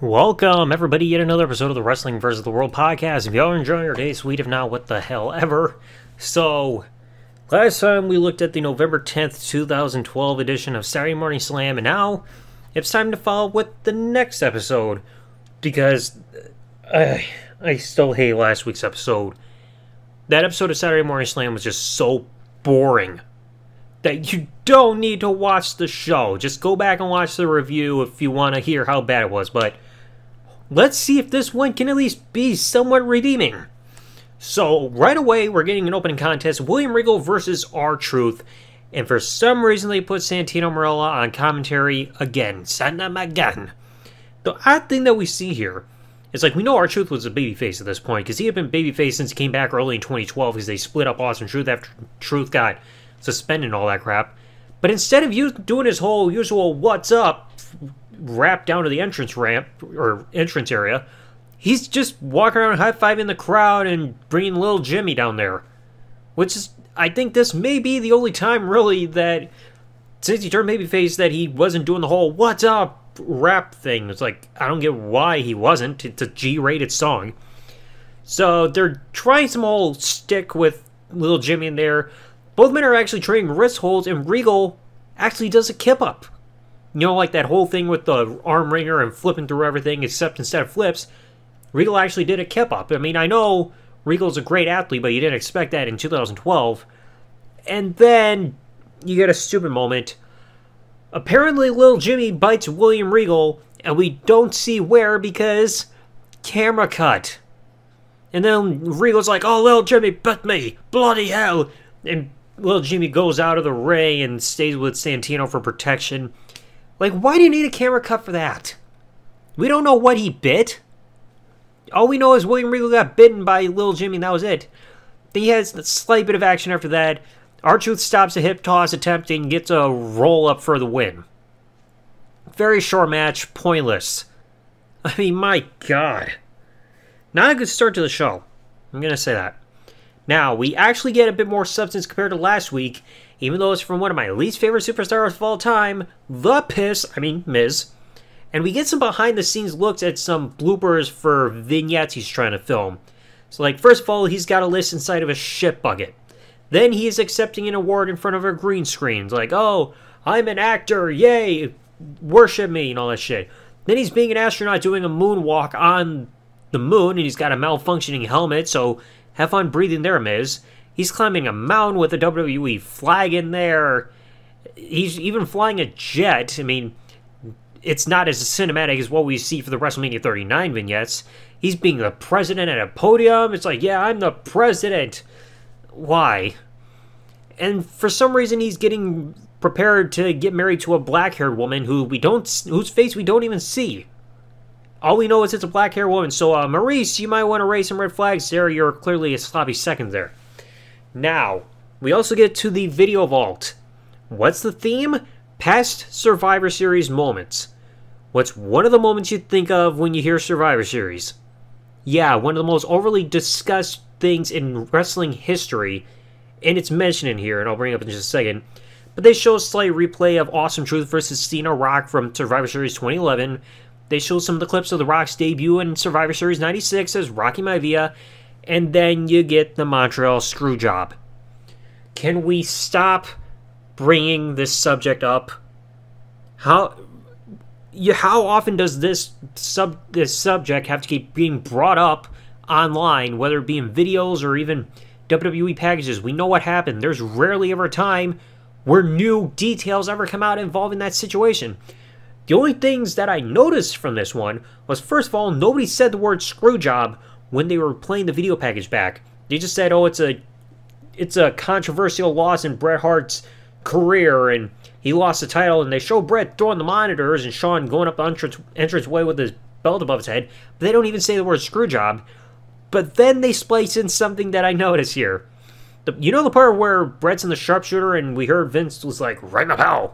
Welcome, everybody, yet another episode of the Wrestling vs. the World podcast. If y'all are enjoying your day, sweet. If not, what the hell ever. So, last time we looked at the November 10th, 2012 edition of Saturday Morning Slam, and now it's time to follow with the next episode, because I still hate last week's episode. That episode of Saturday Morning Slam was just so boring that you don't need to watch the show. Just go back and watch the review if you want to hear how bad it was, but let's see if this one can at least be somewhat redeeming. So, right away, we're getting an opening contest, William Regal versus R-Truth, and for some reason they put Santino Marella on commentary again. Son of a gun. The odd thing that we see here is, like, we know R-Truth was a babyface at this point, because he had been babyface since he came back early in 2012, because they split up Austin Truth after Truth got suspended and all that crap. But instead of doing his whole usual "what's up" rap down to the entrance ramp or entrance area, he's just walking around high-fiving the crowd and bringing little Jimmy down there. Which is, I think this may be the only time really that, since he turned babyface, that he wasn't doing the whole "what's up" rap thing. It's like, I don't get why he wasn't. It's a G-rated song. So they're trying some old stick with little Jimmy in there. Both men are actually trading wrist holds, and Regal actually does a kip-up. You know, like that whole thing with the arm wringer and flipping through everything, except instead of flips, Regal actually did a kip-up. I mean, I know Regal's a great athlete, but you didn't expect that in 2012. And then you get a stupid moment. Apparently, little Jimmy bites William Regal, and we don't see where because camera cut. And then Regal's like, "Oh, little Jimmy bit me, bloody hell." And little Jimmy goes out of the ring and stays with Santino for protection. Like, why do you need a camera cut for that? We don't know what he bit. All we know is William Regal got bitten by little Jimmy, and that was it. Then he has a slight bit of action after that. R-Truth stops a hip toss attempt and gets a roll-up for the win. Very short match, pointless. I mean, my God. Not a good start to the show. I'm going to say that. Now, we actually get a bit more substance compared to last week, even though it's from one of my least favorite superstars of all time, Miz. And we get some behind-the-scenes looks at some bloopers for vignettes he's trying to film. So, like, first of all, he's got a list inside of a shit bucket. Then he is accepting an award in front of a green screen. It's like, "Oh, I'm an actor, yay, worship me," and all that shit. Then he's being an astronaut doing a moonwalk on the moon, and he's got a malfunctioning helmet, so have fun breathing there, Miz. He's climbing a mountain with a WWE flag in there. He's even flying a jet. I mean, it's not as cinematic as what we see for the WrestleMania 39 vignettes. He's being the president at a podium. It's like, yeah, I'm the president. Why? And for some reason, he's getting prepared to get married to a black-haired woman whose face we don't even see. All we know is it's a black-haired woman. So, Maurice, you might want to raise some red flags there. You're clearly a sloppy second there. Now, we also get to the video vault. What's the theme? Past Survivor Series moments. What's one of the moments you think of when you hear Survivor Series? Yeah, one of the most overly discussed things in wrestling history, and it's mentioned in here, and I'll bring it up in just a second. But they show a slight replay of Awesome Truth versus Cena Rock from Survivor Series 2011. They show some of the clips of The Rock's debut in Survivor Series 96 as Rocky Maivia, and then you get the Montreal Screwjob. Can we stop bringing this subject up? How often does this subject have to keep being brought up online, whether it be in videos or even WWE packages? We know what happened. There's rarely ever a time where new details ever come out involving that situation. The only things that I noticed from this one was, first of all, nobody said the word screwjob when they were playing the video package back. They just said, "Oh, it's a controversial loss in Bret Hart's career, and he lost the title," and they show Bret throwing the monitors and Shawn going up the entranceway with his belt above his head, but they don't even say the word screwjob. But then they splice in something that I noticed here. You know the part where Bret's in the sharpshooter and we heard Vince was like, "Ring the bell"?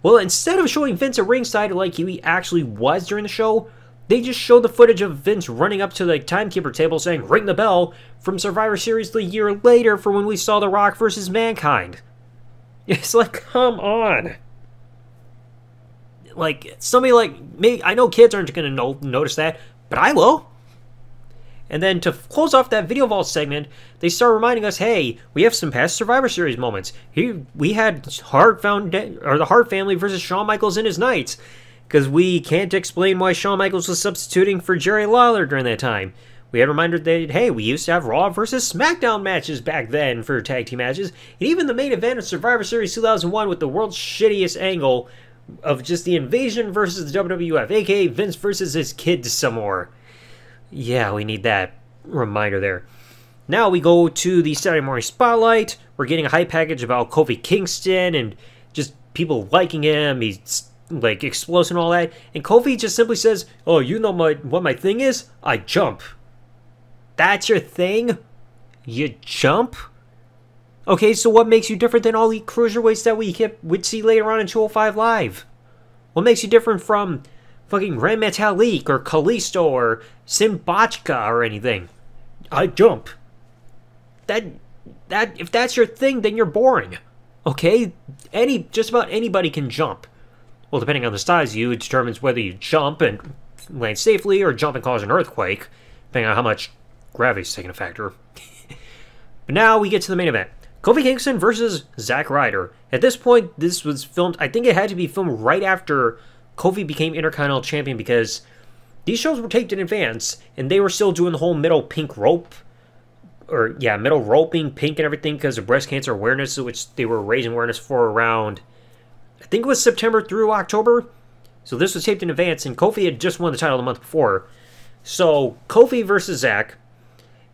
Well, instead of showing Vince at ringside like he actually was during the show, they just showed the footage of Vince running up to the timekeeper table saying, "Ring the bell," from Survivor Series the year later for when we saw The Rock versus Mankind. It's like, come on. Like, somebody like me, I know kids aren't going to notice that, but I will. And then to close off that Video Vault segment, they start reminding us, hey, we have some past Survivor Series moments. We had the Hart family versus Shawn Michaels and his Knights, because we can't explain why Shawn Michaels was substituting for Jerry Lawler during that time. We had a reminder that, hey, we used to have Raw versus SmackDown matches back then for tag team matches, and even the main event of Survivor Series 2001 with the world's shittiest angle of just the Invasion versus the WWF, aka Vince versus his kids some more. Yeah, we need that reminder there. Now we go to the Saturday Morning Spotlight. We're getting a hype package about Kofi Kingston and just people liking him. He's like explosive and all that. And Kofi just simply says, oh, you know what my thing is? I jump. That's your thing? You jump? Okay, so what makes you different than all the cruiserweights that we'd see later on in 205 Live? What makes you different from fucking Ram Metalik or Kalisto or Simbochka or anything? I jump. If that's your thing, then you're boring. Okay? Just about anybody can jump. Well, depending on the size it determines whether you jump and land safely or jump and cause an earthquake, depending on how much gravity's taking a factor. But now we get to the main event. Kofi Kingston versus Zack Ryder. At this point, this was filmed, I think it had to be filmed right after Kofi became Intercontinental Champion, because these shows were taped in advance, and they were still doing the whole middle pink rope, middle roping pink and everything because of breast cancer awareness, which they were raising awareness for around, I think it was September through October. So this was taped in advance, and Kofi had just won the title the month before. So Kofi versus Zack.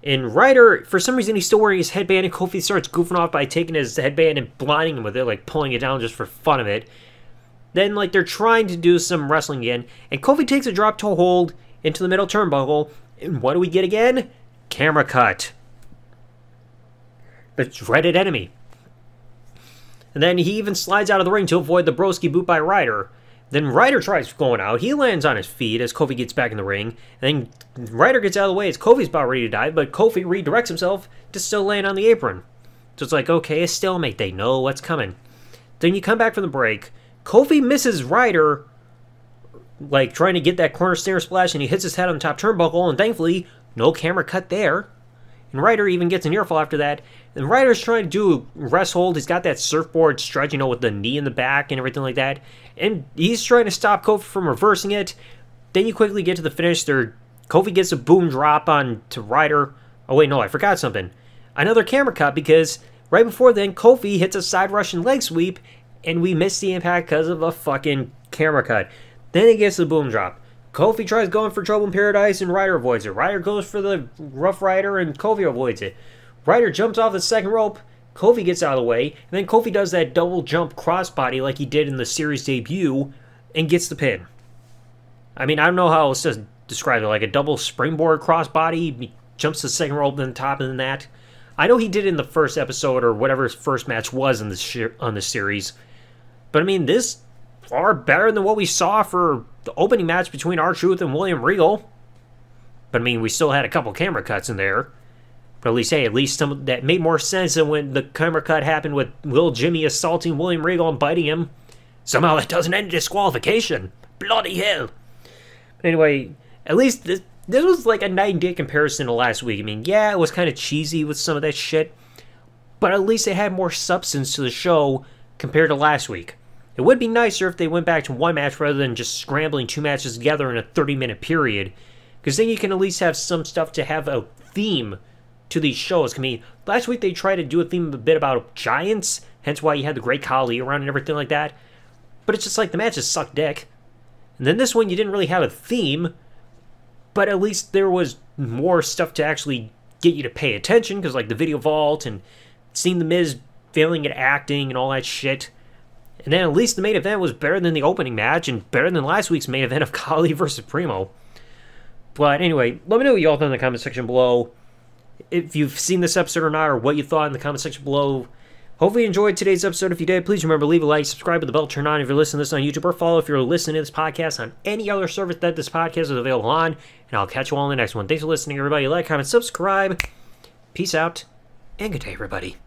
And Ryder, for some reason, he's still wearing his headband, and Kofi starts goofing off by taking his headband and blinding him with it, like pulling it down just for fun of it. Then, like, they're trying to do some wrestling again, and Kofi takes a drop toe hold into the middle turnbuckle, and what do we get again? Camera cut. The dreaded enemy. And then he even slides out of the ring to avoid the broski boot by Ryder. Then Ryder tries going out. He lands on his feet as Kofi gets back in the ring. And then Ryder gets out of the way as Kofi's about ready to dive, but Kofi redirects himself to still land on the apron. So it's like, okay, a stalemate. They know what's coming. Then you come back from the break. Kofi misses Ryder, like, trying to get that corner snare splash, and he hits his head on the top turnbuckle, and thankfully, no camera cut there. And Ryder even gets an earful after that. And Ryder's trying to do a rest hold. He's got that surfboard stretch, with the knee in the back and everything like that. And he's trying to stop Kofi from reversing it. Then you quickly get to the finish. Kofi gets a boom drop on to Ryder. Oh, wait, no, I forgot something. Another camera cut, because right before then, Kofi hits a side Russian leg sweep, and we miss the impact because of a fucking camera cut. Then he gets the boom drop. Kofi tries going for Trouble in Paradise, and Ryder avoids it. Ryder goes for the Rough Rider, and Kofi avoids it. Ryder jumps off the second rope. Kofi gets out of the way, and then Kofi does that double jump crossbody like he did in the series debut, and gets the pin. I mean, I don't know how else to describe it. Like a double springboard crossbody. He jumps the second rope, then top, and then that. I know he did it in the first episode, or whatever his first match was on the series. But I mean, this far better than what we saw for the opening match between R-Truth and William Regal. But I mean, we still had a couple camera cuts in there. But at least some that made more sense than when the camera cut happened with Lil Jimmy assaulting William Regal and biting him. Somehow that doesn't end in disqualification. Bloody hell. But anyway, at least this was like a night and day comparison to last week. I mean, yeah, it was kind of cheesy with some of that shit. But at least it had more substance to the show compared to last week. It would be nicer if they went back to one match rather than just scrambling two matches together in a 30-minute period. Because then you can at least have some stuff to have a theme to these shows. I mean, last week they tried to do a theme a bit about giants, hence why you had the Great Khali around and everything like that. But it's just like the matches suck dick. And then this one you didn't really have a theme, but at least there was more stuff to actually get you to pay attention, because like the Video Vault and seeing The Miz failing at acting and all that shit. And then at least the main event was better than the opening match and better than last week's main event of Khali versus Primo. But anyway, let me know what you all thought in the comment section below. If you've seen this episode or not, or what you thought in the comment section below. Hopefully you enjoyed today's episode. If you did, please remember, leave a like, subscribe with the bell turned on if you're listening to this on YouTube, or follow if you're listening to this podcast on any other service that this podcast is available on. And I'll catch you all in the next one. Thanks for listening, everybody. Like, comment, subscribe. Peace out, and good day, everybody.